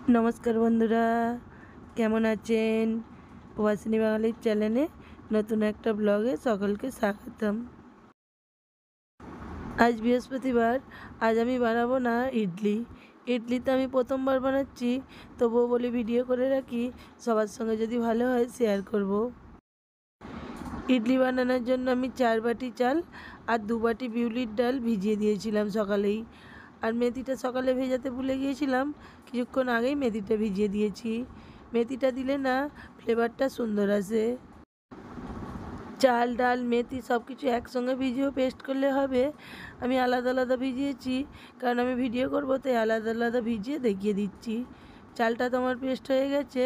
নমস্কার বন্ধুরা, কেমন আছেন? প্রবাসিনী বাঙালির চ্যানেলে নতুন একটা ব্লগে সকলকে স্বাগতম। আজ বৃহস্পতিবার, আজ আমি বানাবো না ইডলি। ইডলি তো আমি প্রথমবার বানাচ্ছি, তবুও বলি ভিডিও করে রাখি, সবার সঙ্গে যদি ভালো হয় শেয়ার করব। ইডলি বানানোর জন্য আমি 4 বাটি চাল আর 2 বাটি বিউলির ডাল ভিজিয়ে দিয়েছিলাম সকালেই। আর মেথিটা সকালে ভেজাতে ভুলে গিয়েছিলাম, কিছুক্ষণ আগেই মেথিটা ভিজিয়ে দিয়েছি। মেথিটা দিলে না ফ্লেভারটা সুন্দর আসে। চাল ডাল মেথি সব কিছু একসঙ্গে ভিজিয়েও পেস্ট করলে হবে। আমি আলাদা আলাদা ভিজিয়েছি, কারণ আমি ভিডিও করব, তাই আলাদা আলাদা ভিজিয়ে দেখিয়ে দিচ্ছি। চালটা তো আমার পেস্ট হয়ে গেছে,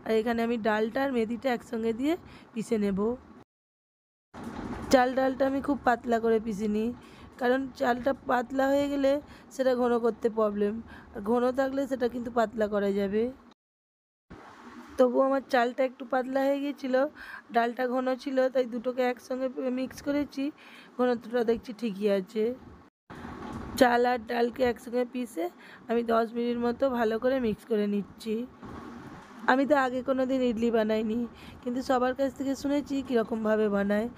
আর এখানে আমি ডালটা আর মেথিটা একসঙ্গে দিয়ে পিষে নেব। চাল ডালটা আমি খুব পাতলা করে পিষে নিই, কারণ চালটা পাতলা হয়ে গেলে সেটা ঘন করতে প্রবলেম, আর ঘন থাকলে সেটা কিন্তু পাতলা করা যাবে। তবু আমার চালটা একটু পাতলা হয়ে গিয়েছিলো, ডালটা ঘন ছিল, তাই দুটোকে একসঙ্গে মিক্স করেছি। ঘনত্বটা দেখছি ঠিকই আছে। চাল আর ডালকে একসঙ্গে পিষে আমি 10 মিনিট মতো ভালো করে মিক্স করে নিচ্ছি। আমি তো আগে কোনো দিন ইডলি বানাইনি, কিন্তু সবার কাছ থেকে শুনেছি কীরকমভাবে বানায়।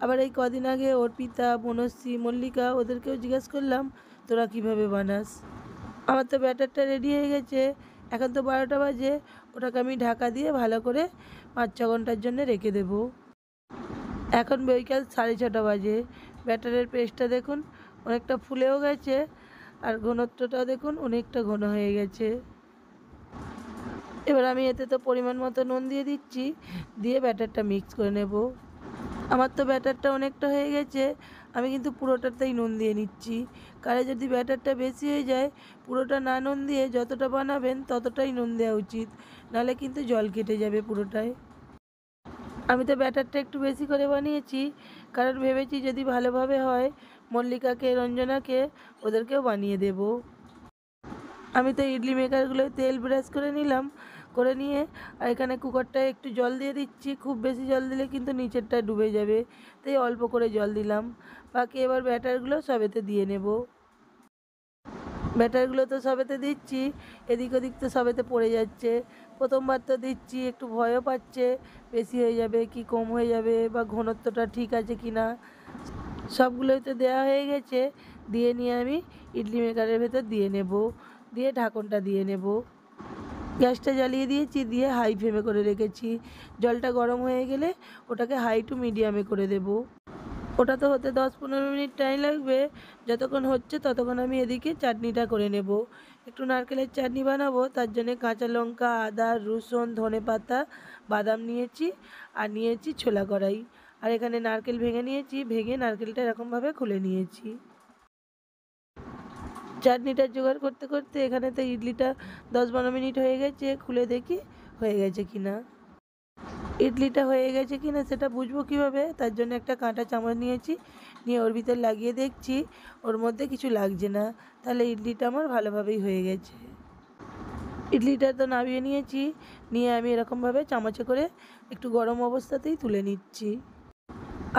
আবার এই কদিন আগে অর্পিতা, বনশ্রী, মল্লিকা ওদেরকেও জিজ্ঞেস করলাম, তোরা কীভাবে বানাস। আমার তো ব্যাটারটা রেডি হয়ে গেছে। এখন তো 12টা বাজে, ওটাকে আমি ঢাকা দিয়ে ভালো করে 5-6 ঘন্টার জন্য রেখে দেব। এখন বিকাল 6:30 বাজে। ব্যাটারের পেস্টটা দেখুন অনেকটা ফুলেও গেছে, আর ঘনত্বটাও দেখুন অনেকটা ঘন হয়ে গেছে। এবার আমি এতে তো পরিমাণ মতো নুন দিয়ে দিচ্ছি, দিয়ে ব্যাটারটা মিক্স করে নেব। আমার তো ব্যাটারটা অনেকটা হয়ে গেছে, আমি কিন্তু পুরোটাতেই নুন দিয়ে নিচ্ছি। কারে যদি ব্যাটারটা বেশি হয়ে যায়, পুরোটা না নুন দিয়ে যতটা বানাবেন ততটাই নুন দেওয়া উচিত, নাহলে কিন্তু জল কেটে যাবে পুরোটায়। আমি তো ব্যাটারটা একটু বেশি করে বানিয়েছি, কারণ ভেবেছি যদি ভালোভাবে হয় মল্লিকাকে, রঞ্জনাকে, ওদেরকেও বানিয়ে দেব। আমি তো ইডলি মেকারগুলোয় তেল ব্রাশ করে নিলাম, করে নিয়ে আর এখানে কুকারটায় একটু জল দিয়ে দিচ্ছি। খুব বেশি জল দিলে কিন্তু নিচেরটা ডুবে যাবে, তাই অল্প করে জল দিলাম। বাকি এবার ব্যাটারগুলো সবেতে দিয়ে নেব। ব্যাটারগুলো তো সবেতে দিচ্ছি, এদিক ওদিক তো সবেতে পড়ে যাচ্ছে। প্রথমবার তো দিচ্ছি, একটু ভয়ও পাচ্ছে বেশি হয়ে যাবে কি কম হয়ে যাবে, বা ঘনত্বটা ঠিক আছে কি না। সবগুলোই তো দেওয়া হয়ে গেছে। দিয়ে নিয়ে আমি ইডলি মেকারের ভেতর দিয়ে নেব, দিয়ে ঢাকনটা দিয়ে নেব। গ্যাসটা জ্বালিয়ে দিয়েছি, দিয়ে হাই ফ্লেমে করে রেখেছি। জলটা গরম হয়ে গেলে ওটাকে হাই টু মিডিয়ামে করে দেব। ওটা তো হতে 10-15 মিনিট টাইম লাগবে। যতক্ষণ হচ্ছে ততক্ষণ আমি এদিকে চাটনিটা করে নেব। একটু নারকেলের চাটনি বানাবো, তার জন্যে কাঁচা লঙ্কা, আদা, রসুন, ধনেপাতা, বাদাম নিয়েছি, আর নিয়েছি ছোলা কড়াই। আর এখানে নারকেল ভেঙে নিয়েছি, ভেঙে নারকেলটা এরকমভাবে খুলে নিয়েছি। চাটনিটা জোগাড় করতে করতে এখানে তো ইডলিটা 10-12 মিনিট হয়ে গেছে। খুলে দেখি হয়ে গেছে কিনা। ইডলিটা হয়ে গেছে কিনা সেটা বুঝবো কীভাবে, তার জন্য একটা কাঁটা চামচ নিয়েছি, নিয়ে ওর ভিতর লাগিয়ে দেখছি ওর মধ্যে কিছু লাগছে না, তাহলে ইডলিটা আমার ভালোভাবেই হয়ে গেছে। ইডলিটা তো নামিয়ে নিয়েছি, নিয়ে আমি এরকমভাবে চামচে করে একটু গরম অবস্থাতেই তুলে নিচ্ছি।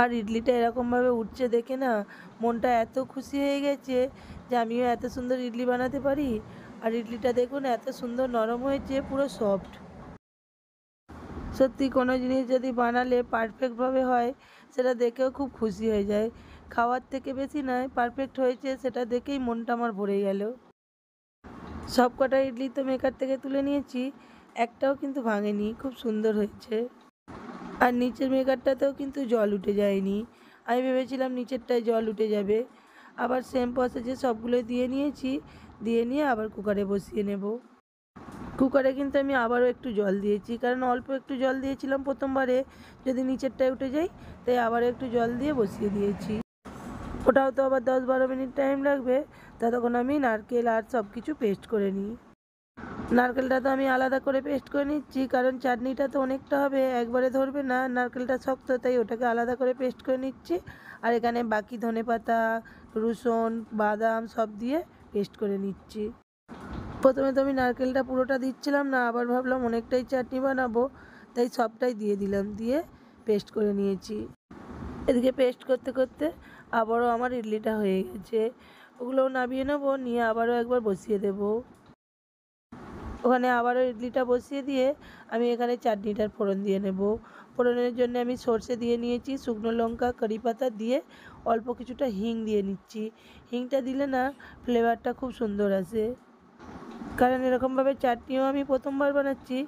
আর ইডলিটা এরকমভাবে উঠছে দেখে না মনটা এত খুশি হয়ে গেছে যে আমিও এত সুন্দর ইডলি বানাতে পারি। আর ইডলিটা দেখুন এত সুন্দর নরম হয়েছে, পুরো সফট। সত্যি কোনো জিনিস যদি বানালে পারফেক্টভাবে হয়, সেটা দেখেও খুব খুশি হয়ে যায়। খাওয়ার থেকে বেশি নয়, পারফেক্ট হয়েছে সেটা দেখেই মনটা আমার ভরে গেল। সব কটা ইডলি তো মেকার থেকে তুলে নিয়েছি, একটাও কিন্তু ভাঙেনি, খুব সুন্দর হয়েছে। আর নিচের মেকারটাতেও কিন্তু জল উঠে যায়নি। আমি ভেবেছিলাম নিচেরটায় জল উঠে যাবে। আবার সেম প্রসেসে সবগুলো দিয়ে নিয়েছি, দিয়ে নিয়ে আবার কুকারে বসিয়ে নেব। কুকারে কিন্তু আমি আবারও একটু জল দিয়েছি, কারণ অল্প একটু জল দিয়েছিলাম প্রথমবারে, যদি নিচেরটায় উঠে যায়, তাই আবার একটু জল দিয়ে বসিয়ে দিয়েছি। ওটাও তো আবার 10-12 মিনিট টাইম লাগবে, ততক্ষণ আমি নারকেল আর সব কিছু পেস্ট করে নিই। নারকেলটা তো আমি আলাদা করে পেস্ট করে নিচ্ছি, কারণ চাটনিটা তো অনেকটা হবে, একবারে ধরবে না, নারকেলটা শক্ত, তাই ওটাকে আলাদা করে পেস্ট করে নিচ্ছি। আর এখানে বাকি ধনেপাতা, রসুন, বাদাম সব দিয়ে পেস্ট করে নিচ্ছি। প্রথমে তো আমি নারকেলটা পুরোটা দিচ্ছিলাম না, আবার ভাবলাম অনেকটাই চাটনি বানাবো, তাই সবটাই দিয়ে দিলাম, দিয়ে পেস্ট করে নিয়েছি। এদিকে পেস্ট করতে করতে আবারও আমার ইডলিটা হয়ে গেছে। ওগুলোও নামিয়ে নেবো, নিয়ে আবারও একবার বসিয়ে দেবো। ওখানে আবারও ইডলিটা বসিয়ে দিয়ে আমি এখানে চাটনিটার ফোড়ন দিয়ে নেব। ফোড়নের জন্য আমি সর্ষে দিয়ে নিয়েছি, শুকনো লঙ্কা, কারি পাতা দিয়ে অল্প কিছুটা হিং দিয়ে নিচ্ছি। হিংটা দিলে না ফ্লেভারটা খুব সুন্দর আসে। কারণ এরকমভাবে চাটনিও আমি প্রথমবার বানাচ্ছি,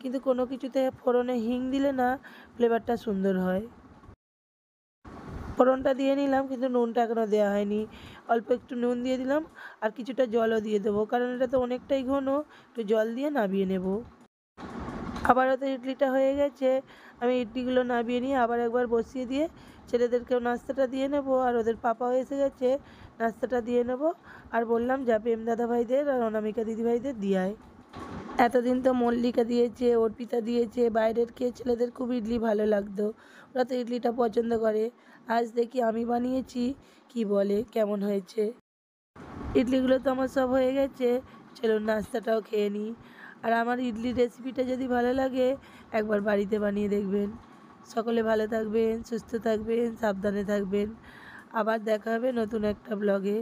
কিন্তু কোনো কিছুতে ফোড়নে হিং দিলে না ফ্লেভারটা সুন্দর হয়। ফোড়নটা দিয়ে নিলাম, কিন্তু নুনটা এখনও দেওয়া হয়নি। অল্প একটু নুন দিয়ে দিলাম, আর কিছুটা জলও দিয়ে দেবো, কারণ এটা তো অনেকটাই ঘন, একটু জল দিয়ে নামিয়ে নেব। আবারও তো ইডলিটা হয়ে গেছে, আমি ইডলিগুলো নামিয়ে নিয়ে আবার একবার বসিয়ে দিয়ে ছেলেদেরকেও নাস্তাটা দিয়ে নেব, আর ওদের পাপাও এসে গেছে, নাস্তাটা দিয়ে নেব। আর বললাম যা প্রেম দাদাভাইদের আর অনামিকা দিদিভাইদের দিয়ায়। এতদিন তো মল্লিকা দিয়েছে, অর্পিতা দিয়েছে, বাইরের খেয়ে ছেলেদের খুব ইডলি ভালো লাগতো, ওরা তো ইডলিটা পছন্দ করে। আজ দেখি আমি বানিয়েছি, কি বলে কেমন হয়েছে। ইডলিগুলো তো আমার সব হয়ে গেছে, চলুন নাস্তাটাও খেয়ে নিই। আর আমার ইডলির রেসিপিটা যদি ভালো লাগে একবার বাড়িতে বানিয়ে দেখবেন। সকলে ভালো থাকবেন, সুস্থ থাকবেন, সাবধানে থাকবেন। আবার দেখা হবে নতুন একটা ব্লগে।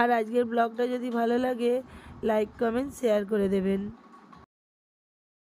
আর আজকের ব্লগটা যদি ভালো লাগে লাইক, কমেন্ট, শেয়ার করে দেবেন।